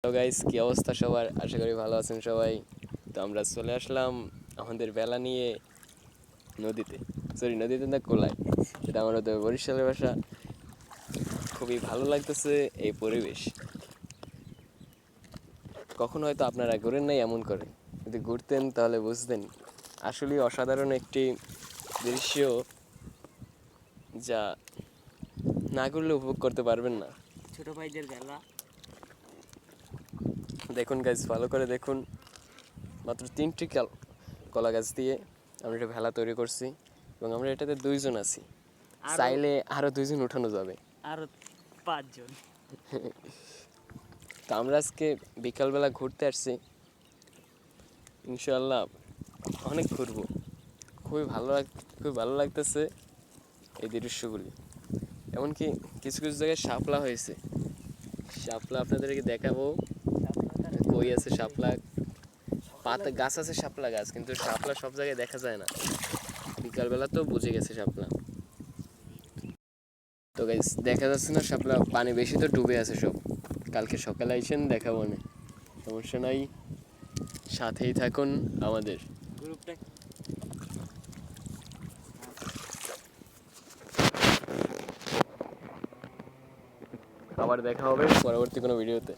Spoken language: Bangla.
হ্যালো গাইস, কি অবস্থা সবার? আশা করি ভালো আছেন সবাই। তো আমরা চলে আসলাম আমাদের বেলা নিয়ে নদীতে। নদীতে না, কোলায়। এটা আমাদের বরিশালের ভাষা। খুবই ভালো লাগতেছে এই পরিবেশ। কখনো হয়তো আপনারা ঘুরেন নাই এমন করে, যদি ঘুরতেন তাহলে বুঝতেন আসলে অসাধারণ একটি দৃশ্য, যা না ঘুরলে উপভোগ করতে পারবেন না। ছোট ভাইদের বেলা। দেখুন গাইস, ভালো করে দেখুন। মাত্র 3টি কলা গাছ দিয়ে আমরা একটা ভেলা তৈরি করছি, এবং আমরা এটাতে 2জন আছি। চাইলে আরো 2জন উঠানো যাবে। আরো 5 জন। তো আমরা আজকে বিকালবেলা ঘুরতে আসছি, ইনশাল্লাহ অনেক ঘুরবো। খুবই ভালো লাগতেছে এই দৃশ্যগুলি। এমনকি কিছু কিছু জায়গায় শাপলা হয়েছে। শাপলা আপনাদেরকে দেখাবো। কই আছে শাপলা? পাতা গাছ আছে, শাপলা গাছ, কিন্তু শাপলা সব জায়গায় দেখা যায় না। বিকালবেলা তো বুঝে গেছে শাপলা। তো গাইস, দেখা যাচ্ছে না শাপলা? পানি বেশি তো ডুবে আছে সব। কালকে সকালে আইসেন, দেখাবো না, সমস্যা নাই। সাথেই থাকুন আমাদের। গ্রুপটা আবার দেখা হবে পরবর্তী কোনো ভিডিওতে।